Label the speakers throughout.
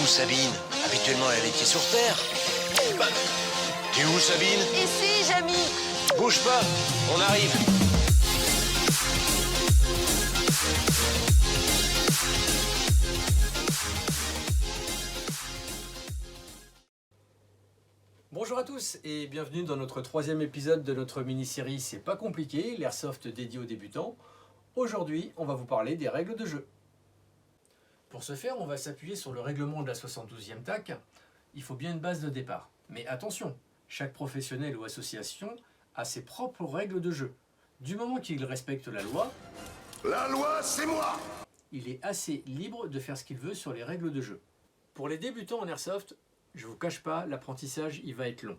Speaker 1: Sabine? Habituellement, elle a les pieds sur terre. Bah, t'es où, Sabine?
Speaker 2: Ici, Jamy.
Speaker 1: Bouge pas, on arrive.
Speaker 3: Bonjour à tous et bienvenue dans notre troisième épisode de notre mini-série C'est pas compliqué, l'airsoft dédié aux débutants. Aujourd'hui, on va vous parler des règles de jeu. Pour ce faire, on va s'appuyer sur le règlement de la 72e TAC. Il faut bien une base de départ. Mais attention, chaque professionnel ou association a ses propres règles de jeu. Du moment qu'il respecte la loi,
Speaker 4: c'est moi!
Speaker 3: il est assez libre de faire ce qu'il veut sur les règles de jeu. Pour les débutants en airsoft, je ne vous cache pas, l'apprentissage il va être long.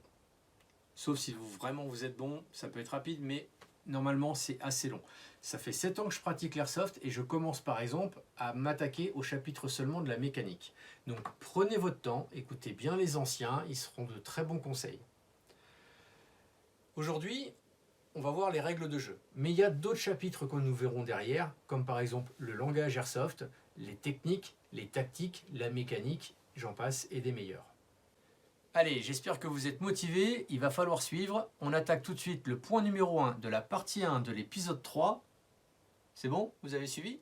Speaker 3: Sauf si vous êtes bon, ça peut être rapide, mais normalement c'est assez long. Ça fait 7 ans que je pratique l'airsoft et je commence par exemple à m'attaquer au chapitre seulement de la mécanique. Donc prenez votre temps, écoutez bien les anciens, ils seront de très bons conseils. Aujourd'hui, on va voir les règles de jeu. Mais il y a d'autres chapitres que nous verrons derrière, comme par exemple le langage airsoft, les techniques, les tactiques, la mécanique, j'en passe et des meilleurs. Allez, j'espère que vous êtes motivés, il va falloir suivre. On attaque tout de suite le point numéro 1 de la partie 1 de l'épisode 3. C'est bon? Vous avez suivi?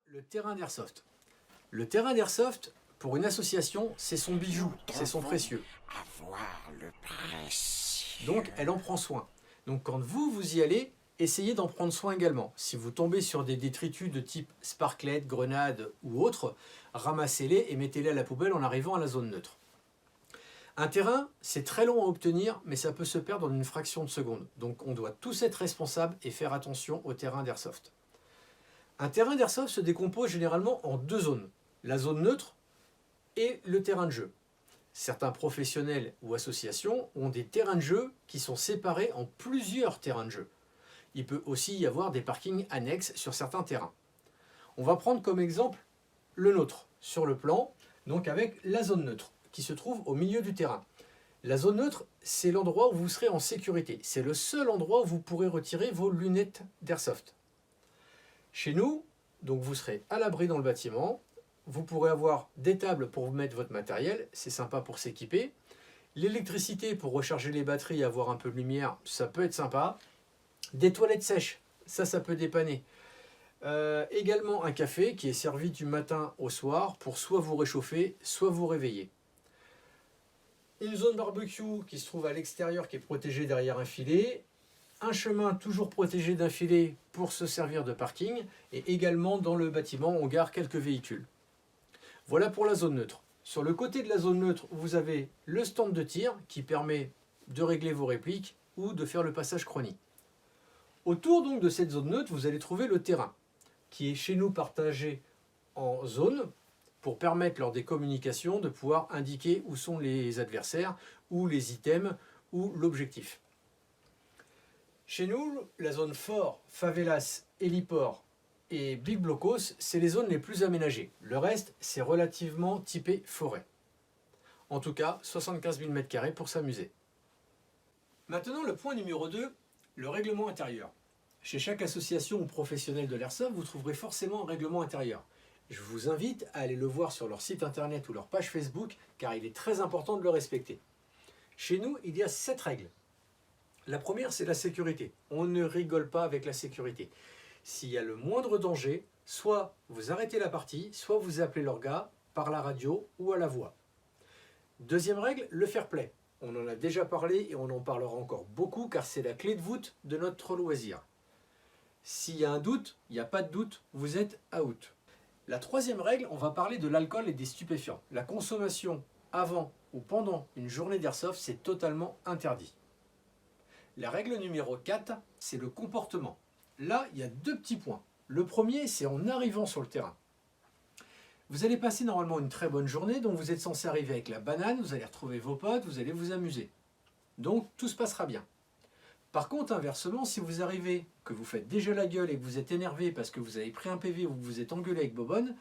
Speaker 3: Le terrain d'airsoft. Le terrain d'airsoft, pour une association, c'est son bijou, c'est son précieux.
Speaker 4: Avoir le précieux.
Speaker 3: Donc, elle en prend soin. Donc, quand vous y allez, essayez d'en prendre soin également. Si vous tombez sur des détritus de type sparklet, grenade ou autre, ramassez-les et mettez-les à la poubelle en arrivant à la zone neutre. Un terrain, c'est très long à obtenir, mais ça peut se perdre en une fraction de seconde. Donc on doit tous être responsables et faire attention au terrain d'airsoft. Un terrain d'airsoft se décompose généralement en deux zones, la zone neutre et le terrain de jeu. Certains professionnels ou associations ont des terrains de jeu qui sont séparés en plusieurs terrains de jeu. Il peut aussi y avoir des parkings annexes sur certains terrains. On va prendre comme exemple le nôtre, sur le plan, donc avec la zone neutre, qui se trouve au milieu du terrain. La zone neutre, c'est l'endroit où vous serez en sécurité. C'est le seul endroit où vous pourrez retirer vos lunettes d'airsoft. Chez nous, donc vous serez à l'abri dans le bâtiment. Vous pourrez avoir des tables pour vous mettre votre matériel. C'est sympa pour s'équiper. L'électricité pour recharger les batteries et avoir un peu de lumière, ça peut être sympa. Des toilettes sèches, ça peut dépanner. Également un café qui est servi du matin au soir pour soit vous réchauffer, soit vous réveiller. Une zone barbecue qui se trouve à l'extérieur qui est protégée derrière un filet. Un chemin toujours protégé d'un filet pour se servir de parking. Et également dans le bâtiment, on gare quelques véhicules. Voilà pour la zone neutre. Sur le côté de la zone neutre, vous avez le stand de tir qui permet de régler vos répliques ou de faire le passage chronique. Autour donc de cette zone neutre, vous allez trouver le terrain qui est chez nous partagé en zones pour permettre lors des communications de pouvoir indiquer où sont les adversaires ou les items ou l'objectif. Chez nous, la zone fort, favelas, héliport et big blocos, c'est les zones les plus aménagées. Le reste, c'est relativement typé forêt. En tout cas, 75 000 m² pour s'amuser. Maintenant, le point numéro 2, le règlement intérieur. Chez chaque association ou professionnel de l'airsoft, vous trouverez forcément un règlement intérieur. Je vous invite à aller le voir sur leur site internet ou leur page Facebook, car il est très important de le respecter. Chez nous, il y a 7 règles. La première, c'est la sécurité. On ne rigole pas avec la sécurité. S'il y a le moindre danger, soit vous arrêtez la partie, soit vous appelez l'orga par la radio ou à la voix. Deuxième règle, le fair play. On en a déjà parlé et on en parlera encore beaucoup, car c'est la clé de voûte de notre loisir. S'il y a un doute, il n'y a pas de doute, vous êtes out. La troisième règle, on va parler de l'alcool et des stupéfiants. La consommation avant ou pendant une journée d'airsoft, c'est totalement interdit. La règle numéro 4, c'est le comportement. Là, il y a deux petits points. Le premier, c'est en arrivant sur le terrain. Vous allez passer normalement une très bonne journée, donc vous êtes censé arriver avec la banane, vous allez retrouver vos potes, vous allez vous amuser. Donc tout se passera bien. Par contre, inversement, si vous arrivez, que vous faites déjà la gueule et que vous êtes énervé parce que vous avez pris un PV ou que vous êtes engueulé avec Bobonne,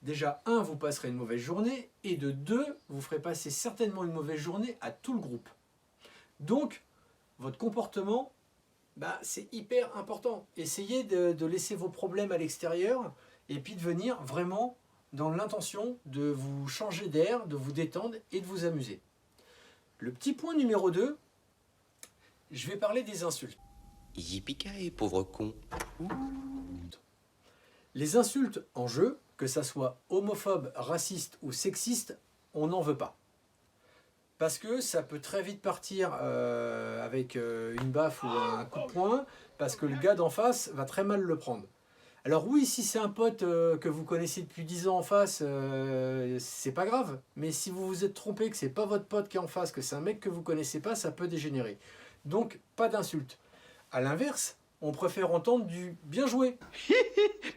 Speaker 3: déjà, 1, vous passerez une mauvaise journée, et de 2, vous ferez passer certainement une mauvaise journée à tout le groupe. Donc, votre comportement, c'est hyper important. Essayez de laisser vos problèmes à l'extérieur et puis de venir vraiment dans l'intention de vous changer d'air, de vous détendre et de vous amuser. Le petit point numéro 2, je vais parler des insultes.
Speaker 2: Yippee pauvre con.
Speaker 3: Les insultes en jeu, que ça soit homophobe, raciste ou sexiste, on n'en veut pas. Parce que ça peut très vite partir avec une baffe ou un coup de poing, parce que le gars d'en face va très mal le prendre. Alors oui, si c'est un pote que vous connaissez depuis 10 ans en face, c'est pas grave. Mais si vous vous êtes trompé, que c'est pas votre pote qui est en face, que c'est un mec que vous connaissez pas, ça peut dégénérer. Donc, pas d'insultes. À l'inverse, on préfère entendre du « bien joué ».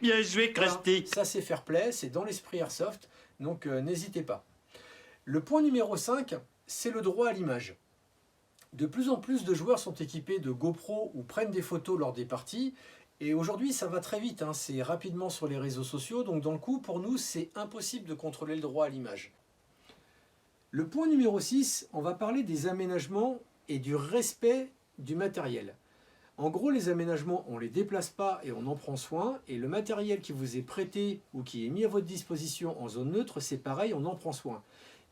Speaker 5: Bien joué, Krusty.
Speaker 3: Voilà, ça c'est fair play, c'est dans l'esprit Airsoft, donc n'hésitez pas. Le point numéro 5, c'est le droit à l'image. De plus en plus de joueurs sont équipés de GoPro ou prennent des photos lors des parties. Et aujourd'hui, ça va très vite, hein, c'est rapidement sur les réseaux sociaux. Donc dans le coup, pour nous, c'est impossible de contrôler le droit à l'image. Le point numéro 6, on va parler des aménagements et du respect du matériel. En gros, les aménagements, on ne les déplace pas et on en prend soin. Et le matériel qui vous est prêté ou qui est mis à votre disposition en zone neutre, c'est pareil, on en prend soin.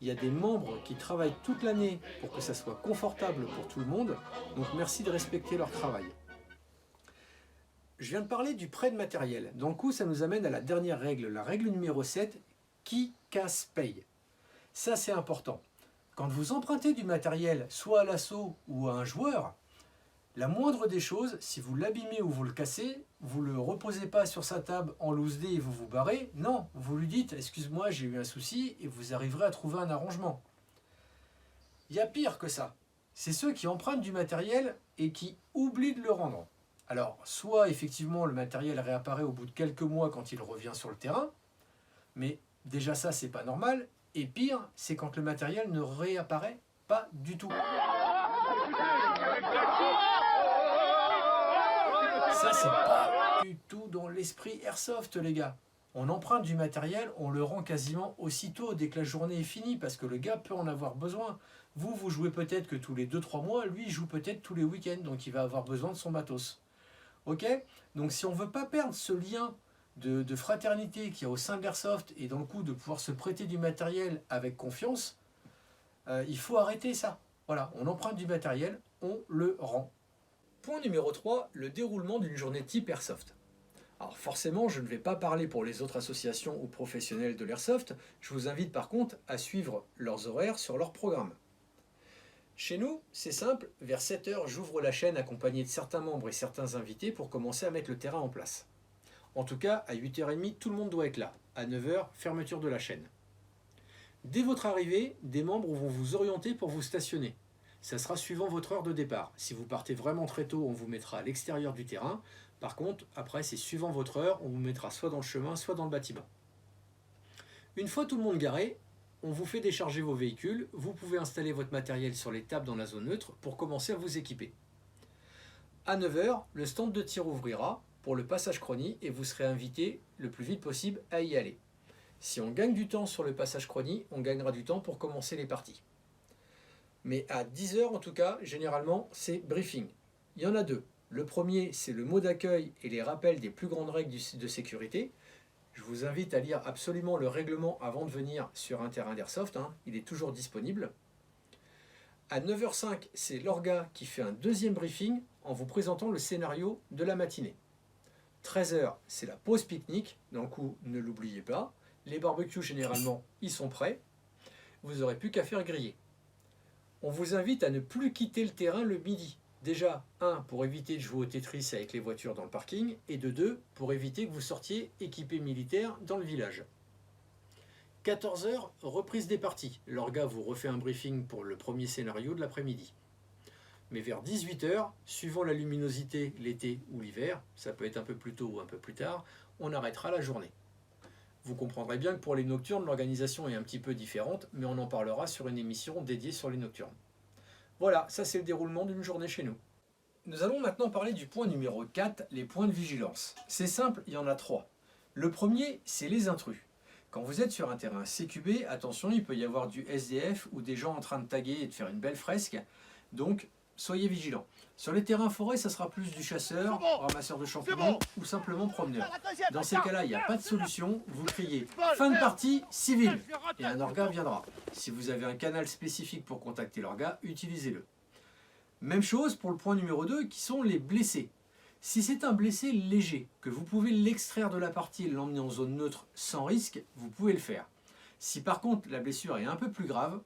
Speaker 3: Il y a des membres qui travaillent toute l'année pour que ça soit confortable pour tout le monde. Donc merci de respecter leur travail. Je viens de parler du prêt de matériel. Dans le coup, ça nous amène à la dernière règle, la règle numéro 7, qui casse paye. Ça, c'est important. Quand vous empruntez du matériel, soit à l'assaut ou à un joueur, la moindre des choses, si vous l'abîmez ou vous le cassez, vous ne le reposez pas sur sa table en loose day et vous vous barrez. Non, vous lui dites « excuse-moi, j'ai eu un souci » et vous arriverez à trouver un arrangement. Il y a pire que ça. C'est ceux qui empruntent du matériel et qui oublient de le rendre. Alors, soit effectivement le matériel réapparaît au bout de quelques mois quand il revient sur le terrain, mais déjà ça, c'est pas normal. Et pire, c'est quand le matériel ne réapparaît pas du tout. Ça, c'est pas du tout dans l'esprit Airsoft, les gars. On emprunte du matériel, on le rend quasiment aussitôt dès que la journée est finie, parce que le gars peut en avoir besoin. Vous jouez peut-être que tous les 2-3 mois, lui, il joue peut-être tous les week-ends, donc il va avoir besoin de son matos. Ok? Donc si on ne veut pas perdre ce lien de fraternité qu'il y a au sein de l'Airsoft, et dans le coup de pouvoir se prêter du matériel avec confiance, il faut arrêter ça. Voilà, on emprunte du matériel, on le rend. Point numéro 3, le déroulement d'une journée type Airsoft. Alors forcément, je ne vais pas parler pour les autres associations ou professionnels de l'Airsoft, je vous invite par contre à suivre leurs horaires sur leur programme. Chez nous, c'est simple, vers 7 h, j'ouvre la chaîne accompagné de certains membres et certains invités pour commencer à mettre le terrain en place. En tout cas, à 8 h 30, tout le monde doit être là. À 9 h, fermeture de la chaîne. Dès votre arrivée, des membres vont vous orienter pour vous stationner. Ça sera suivant votre heure de départ. Si vous partez vraiment très tôt, on vous mettra à l'extérieur du terrain. Par contre, après, c'est suivant votre heure, on vous mettra soit dans le chemin, soit dans le bâtiment. Une fois tout le monde garé, on vous fait décharger vos véhicules. Vous pouvez installer votre matériel sur les tables dans la zone neutre pour commencer à vous équiper. À 9 h, le stand de tir ouvrira pour le passage chronie et vous serez invité le plus vite possible à y aller. Si on gagne du temps sur le passage chronie, on gagnera du temps pour commencer les parties. Mais à 10 h en tout cas, généralement, c'est briefing. Il y en a deux. Le premier, c'est le mot d'accueil et les rappels des plus grandes règles de sécurité. Je vous invite à lire absolument le règlement avant de venir sur un terrain d'Airsoft, hein. Il est toujours disponible. À 9 h 05, c'est l'orga qui fait un deuxième briefing en vous présentant le scénario de la matinée. 13 h, c'est la pause pique-nique. Dans le coup, ne l'oubliez pas. Les barbecues, généralement, ils sont prêts. Vous n'aurez plus qu'à faire griller. On vous invite à ne plus quitter le terrain le midi. Déjà, 1, pour éviter de jouer au Tetris avec les voitures dans le parking, et de 2, pour éviter que vous sortiez équipé militaire dans le village. 14 h, reprise des parties. L'orga vous refait un briefing pour le premier scénario de l'après-midi. Mais vers 18 h, suivant la luminosité l'été ou l'hiver, ça peut être un peu plus tôt ou un peu plus tard, on arrêtera la journée. Vous comprendrez bien que pour les nocturnes, l'organisation est un petit peu différente, mais on en parlera sur une émission dédiée sur les nocturnes. Voilà, ça c'est le déroulement d'une journée chez nous. Nous allons maintenant parler du point numéro 4, les points de vigilance. C'est simple, il y en a 3. Le premier, c'est les intrus. Quand vous êtes sur un terrain CQB, attention, il peut y avoir du SDF ou des gens en train de taguer et de faire une belle fresque, donc soyez vigilants. Sur les terrains forêts, ça sera plus du chasseur, ramasseur de champignons ou simplement promeneur. Dans ces cas-là, il n'y a pas de solution. Vous criez « Fin de partie, civil » et un orga viendra. Si vous avez un canal spécifique pour contacter l'orga, utilisez-le. Même chose pour le point numéro 2 qui sont les blessés. Si c'est un blessé léger, que vous pouvez l'extraire de la partie et l'emmener en zone neutre sans risque, vous pouvez le faire. Si par contre la blessure est un peu plus grave,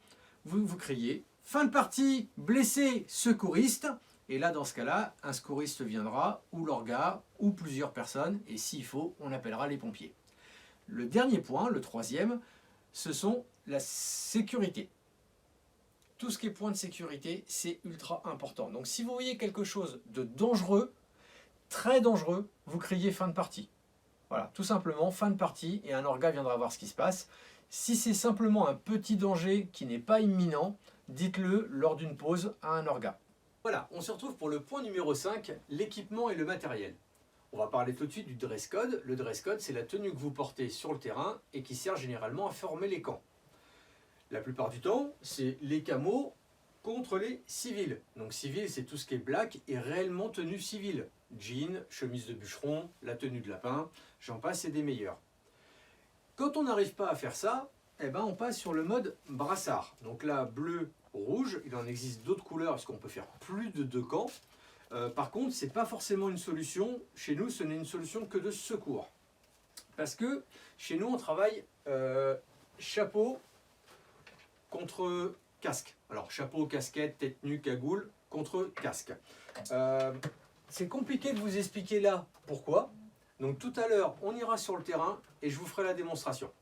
Speaker 3: vous criez « Fin de partie, blessé, secouriste » et là dans ce cas-là, un secouriste viendra, ou l'orga, ou plusieurs personnes, et s'il faut, on appellera les pompiers. Le dernier point, le troisième, ce sont la sécurité. Tout ce qui est point de sécurité, c'est ultra important. Donc si vous voyez quelque chose de dangereux, très dangereux, vous criez fin de partie. Voilà, tout simplement fin de partie et un orga viendra voir ce qui se passe. Si c'est simplement un petit danger qui n'est pas imminent, dites-le lors d'une pause à un orga. Voilà, on se retrouve pour le point numéro 5, l'équipement et le matériel. On va parler tout de suite du dress code. Le dress code, c'est la tenue que vous portez sur le terrain et qui sert généralement à former les camps. La plupart du temps, c'est les camos contre les civils. Donc civil, c'est tout ce qui est black et réellement tenue civile. Jean, chemise de bûcheron, la tenue de lapin, j'en passe et des meilleurs. Quand on n'arrive pas à faire ça, eh ben on passe sur le mode brassard. Donc là, bleu, rouge, il en existe d'autres couleurs parce qu'on peut faire plus de 2 camps. Par contre, ce n'est pas forcément une solution. Chez nous, ce n'est une solution que de secours. Parce que chez nous, on travaille chapeau contre casque. Alors, chapeau, casquette, tête nue, cagoule, contre casque. C'est compliqué de vous expliquer là pourquoi. Donc tout à l'heure, on ira sur le terrain et je vous ferai la démonstration.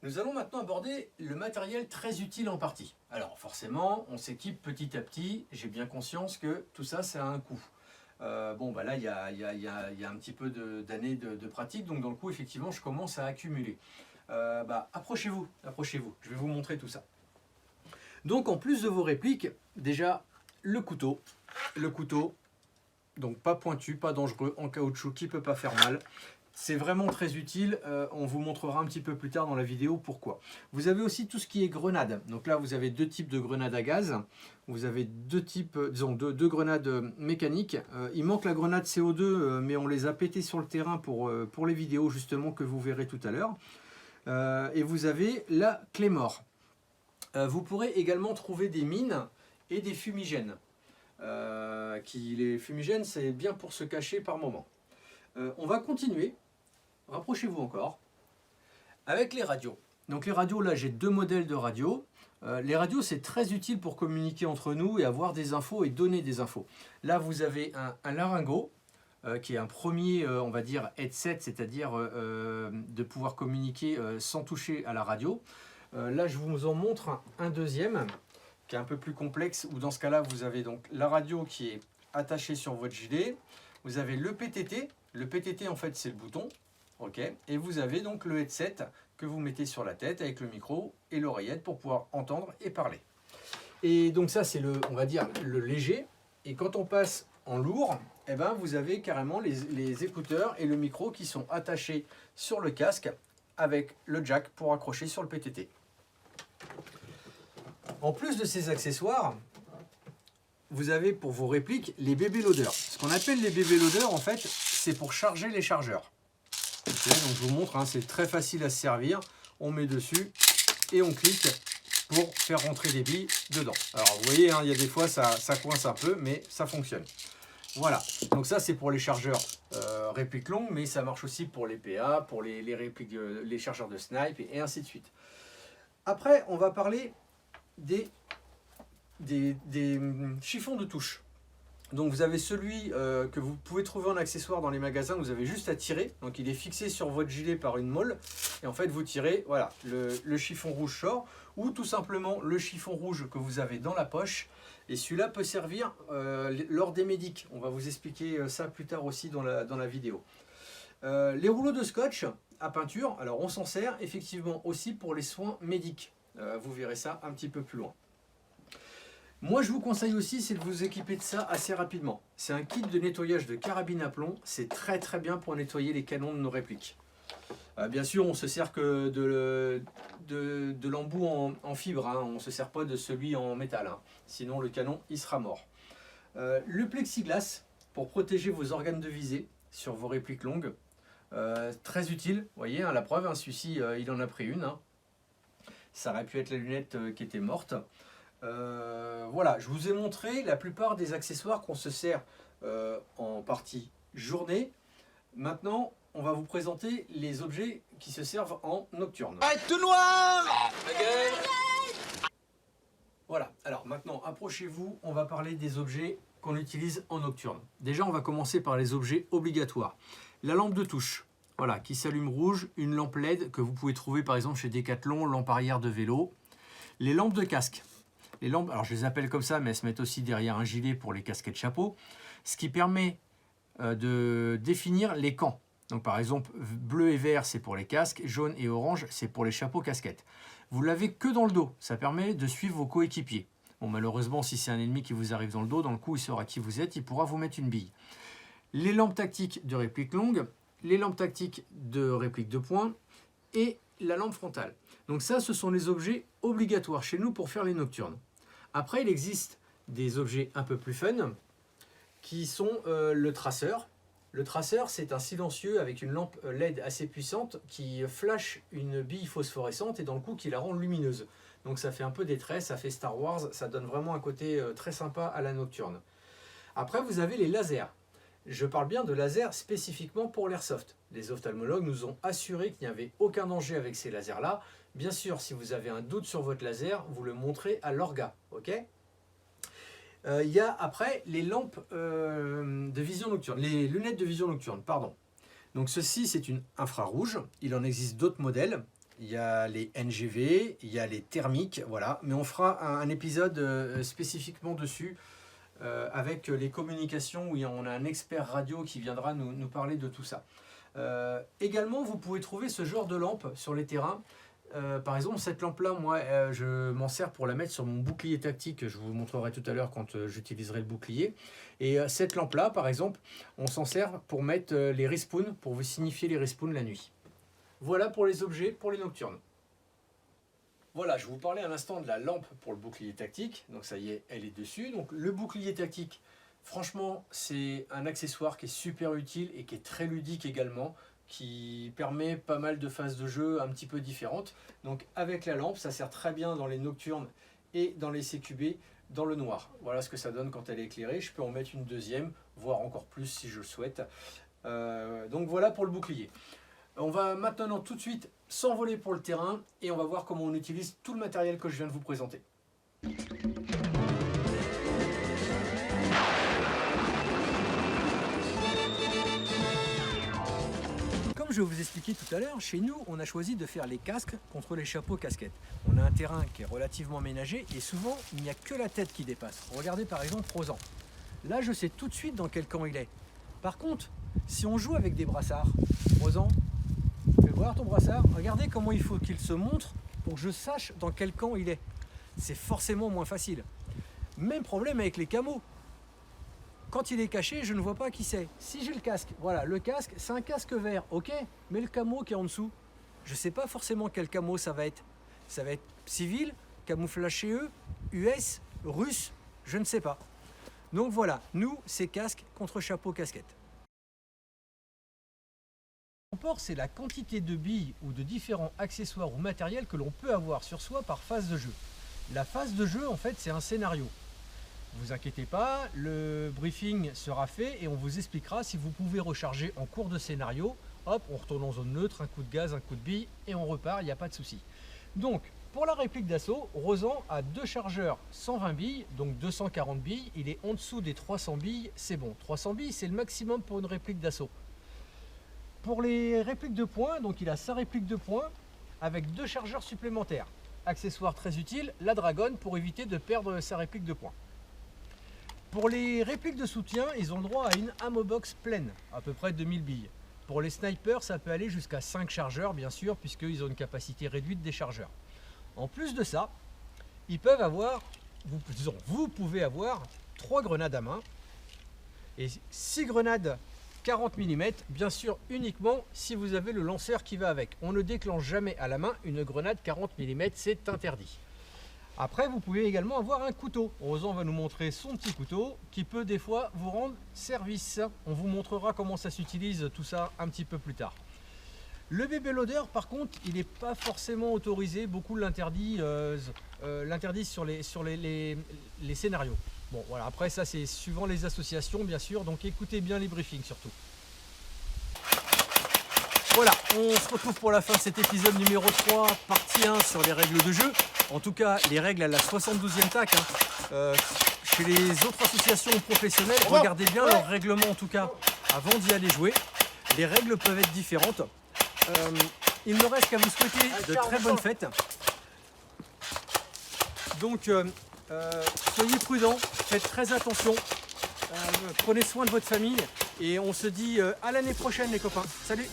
Speaker 3: Nous allons maintenant aborder le matériel très utile en partie. Alors forcément, on s'équipe petit à petit. J'ai bien conscience que tout ça, ça a un coût. Bon, bah là, il y a un petit peu d'années de pratique. Donc dans le coup, effectivement, je commence à accumuler. Approchez-vous, approchez-vous. Je vais vous montrer tout ça. Donc en plus de vos répliques, déjà, le couteau. Le couteau, donc pas pointu, pas dangereux, en caoutchouc, qui ne peut pas faire mal. C'est vraiment très utile, on vous montrera un petit peu plus tard dans la vidéo pourquoi. Vous avez aussi tout ce qui est grenade. Donc là, vous avez 2 types de grenades à gaz. Vous avez 2 types, disons, deux grenades mécaniques. Il manque la grenade CO2, mais on les a pétées sur le terrain pour les vidéos justement que vous verrez tout à l'heure. Et vous avez la Claymore. Vous pourrez également trouver des mines et des fumigènes. Les fumigènes, c'est bien pour se cacher par moment. On va continuer. Rapprochez-vous encore. Avec les radios. Donc les radios, là j'ai 2 modèles de radios. Les radios, c'est très utile pour communiquer entre nous et avoir des infos et donner des infos. Là vous avez un laryngo, qui est un premier, on va dire, headset, c'est-à-dire de pouvoir communiquer sans toucher à la radio. Là je vous en montre un deuxième, qui est un peu plus complexe, où dans ce cas-là, vous avez donc la radio qui est attachée sur votre gilet. Vous avez le PTT. Le PTT, en fait, c'est le bouton. Ok. Et vous avez donc le headset que vous mettez sur la tête avec le micro et l'oreillette pour pouvoir entendre et parler. Et donc ça, c'est on va dire, le léger. Et quand on passe en lourd, eh ben, vous avez carrément les écouteurs et le micro qui sont attachés sur le casque avec le jack pour accrocher sur le PTT. En plus de ces accessoires, vous avez pour vos répliques les bébés loaders. Ce qu'on appelle les bébés loaders, en fait, c'est pour charger les chargeurs. Okay, donc je vous montre, hein, c'est très facile à se servir. On met dessus et on clique pour faire rentrer des billes dedans. Alors vous voyez, hein, il y a des fois ça coince un peu, mais ça fonctionne. Voilà, donc ça c'est pour les chargeurs répliques longues, mais ça marche aussi pour les PA, pour les répliques, les chargeurs de snipe et ainsi de suite. Après, on va parler des chiffons de touche. Donc vous avez celui que vous pouvez trouver en accessoire dans les magasins, vous avez juste à tirer. Donc il est fixé sur votre gilet par une molle. Et en fait vous tirez, voilà, le chiffon rouge sort. Ou tout simplement le chiffon rouge que vous avez dans la poche. Et celui-là peut servir lors des médics. On va vous expliquer ça plus tard aussi dans la vidéo. Les rouleaux de scotch à peinture, alors on s'en sert effectivement aussi pour les soins médics. Vous verrez ça un petit peu plus loin. Moi, je vous conseille aussi, c'est de vous équiper de ça assez rapidement. C'est un kit de nettoyage de carabine à plomb. C'est très très bien pour nettoyer les canons de nos répliques. Bien sûr, on se sert que de l'embout en fibre. Hein. On ne se sert pas de celui en métal. Hein. Sinon, le canon, il sera mort. Le plexiglas pour protéger vos organes de visée sur vos répliques longues. Très utile, vous voyez, hein, la preuve, hein, celui-ci il en a pris une. Hein. Ça aurait pu être la lunette qui était morte. Voilà, je vous ai montré la plupart des accessoires qu'on se sert en partie journée. Maintenant, on va vous présenter les objets qui se servent en nocturne.
Speaker 1: Ah, tout noir!
Speaker 3: Voilà, alors maintenant approchez-vous, on va parler des objets qu'on utilise en nocturne. Déjà, on va commencer par les objets obligatoires. La lampe de touche, voilà, qui s'allume rouge, une lampe LED que vous pouvez trouver par exemple chez Decathlon, lampe arrière de vélo. Les lampes de casque. Les lampes, alors je les appelle comme ça, mais elles se mettent aussi derrière un gilet pour les casquettes chapeau, ce qui permet de définir les camps. Donc par exemple, bleu et vert, c'est pour les casques, jaune et orange, c'est pour les chapeaux casquettes. Vous l'avez que dans le dos, ça permet de suivre vos coéquipiers. Bon, malheureusement, si c'est un ennemi qui vous arrive dans le dos, dans le coup, il saura qui vous êtes, il pourra vous mettre une bille. Les lampes tactiques de réplique longue, les lampes tactiques de réplique de poing et la lampe frontale. Donc ça, ce sont les objets obligatoires chez nous pour faire les nocturnes. Après, il existe des objets un peu plus fun qui sont le traceur. Le traceur, c'est un silencieux avec une lampe LED assez puissante qui flash une bille phosphorescente et dans le coup qui la rend lumineuse. Donc ça fait un peu détresse, ça fait Star Wars, ça donne vraiment un côté très sympa à la nocturne. Après, vous avez les lasers. Je parle bien de lasers spécifiquement pour l'airsoft. Les ophtalmologues nous ont assuré qu'il n'y avait aucun danger avec ces lasers-là. Bien sûr, si vous avez un doute sur votre laser, vous le montrez à l'orga, ok ? Il y a après les lampes de vision nocturne, les lunettes de vision nocturne, pardon. Donc ceci, c'est une infrarouge. Il en existe d'autres modèles. Il y a les NGV, il y a les thermiques, voilà. Mais on fera un épisode spécifiquement dessus avec les communications où on a un expert radio qui viendra nous parler de tout ça. Également, vous pouvez trouver ce genre de lampe sur les terrains. Par exemple, cette lampe-là, moi, je m'en sers pour la mettre sur mon bouclier tactique. Je vous montrerai tout à l'heure quand j'utiliserai le bouclier. Et cette lampe-là, par exemple, on s'en sert pour mettre les respawns, pour vous signifier les respawns la nuit. Voilà pour les objets pour les nocturnes. Voilà, je vous parlais à l'instant de la lampe pour le bouclier tactique. Donc ça y est, elle est dessus. Donc le bouclier tactique, franchement, c'est un accessoire qui est super utile et qui est très ludique également, qui permet pas mal de phases de jeu un petit peu différentes. Donc avec la lampe, ça sert très bien dans les nocturnes et dans les CQB dans le noir. Voilà ce que ça donne quand elle est éclairée. Je peux en mettre une deuxième, voire encore plus si je le souhaite. Donc voilà pour le bouclier. On va maintenant tout de suite s'envoler pour le terrain et on va voir comment on utilise tout le matériel que je viens de vous présenter. Comme je vous expliquais tout à l'heure, chez nous, on a choisi de faire les casques contre les chapeaux casquettes. On a un terrain qui est relativement ménagé et souvent, il n'y a que la tête qui dépasse. Regardez par exemple Rosan. Là, je sais tout de suite dans quel camp il est. Par contre, si on joue avec des brassards, Rosan, fais voir ton brassard, regardez comment il faut qu'il se montre pour que je sache dans quel camp il est. C'est forcément moins facile. Même problème avec les camos. Quand il est caché, je ne vois pas qui c'est. Si j'ai le casque, voilà, le casque, c'est un casque vert, ok, mais le camo qui est en dessous, je ne sais pas forcément quel camo ça va être. Ça va être civil, camouflage chez eux, US, russe, je ne sais pas. Donc voilà, nous, c'est casque contre chapeau casquette. L'emport, c'est la quantité de billes ou de différents accessoires ou matériels que l'on peut avoir sur soi par phase de jeu. La phase de jeu, en fait, c'est un scénario. Ne vous inquiétez pas, le briefing sera fait et on vous expliquera si vous pouvez recharger en cours de scénario. Hop, on retourne en zone neutre, un coup de gaz, un coup de bille et on repart, il n'y a pas de souci. Donc, pour la réplique d'assaut, Rosan a deux chargeurs 120 billes, donc 240 billes. Il est en dessous des 300 billes, c'est bon. 300 billes, c'est le maximum pour une réplique d'assaut. Pour les répliques de poing, donc il a sa réplique de poing avec deux chargeurs supplémentaires. Accessoire très utile, la dragonne pour éviter de perdre sa réplique de poing. Pour les répliques de soutien, ils ont le droit à une ammo box pleine, à peu près 2000 billes. Pour les snipers, ça peut aller jusqu'à 5 chargeurs, bien sûr, puisqu'ils ont une capacité réduite des chargeurs. En plus de ça, ils peuvent avoir, vous pouvez avoir 3 grenades à main et 6 grenades 40 mm, bien sûr uniquement si vous avez le lanceur qui va avec. On ne déclenche jamais à la main une grenade 40 mm, c'est interdit. Après, vous pouvez également avoir un couteau. Rosan va nous montrer son petit couteau qui peut des fois vous rendre service. On vous montrera comment ça s'utilise, tout ça un petit peu plus tard. Le bébé loader, par contre, il n'est pas forcément autorisé. Beaucoup l'interdisent sur les scénarios. Bon, voilà. Après, ça, c'est suivant les associations, bien sûr. Donc, écoutez bien les briefings, surtout. Voilà, on se retrouve pour la fin de cet épisode numéro 3, partie 1 sur les règles de jeu. En tout cas, les règles à la 72e TAC. Chez les autres associations professionnelles, regardez bien leur règlement, en tout cas, avant d'y aller jouer. Les règles peuvent être différentes. Il ne me reste qu'à vous souhaiter de très bonnes fêtes. Donc, soyez prudents, faites très attention. Prenez soin de votre famille. Et on se dit à l'année prochaine, les copains. Salut!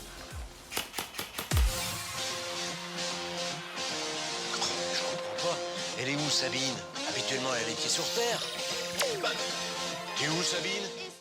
Speaker 1: Elle est où, Sabine? Habituellement, elle est pieds sur terre. T'es où, Sabine?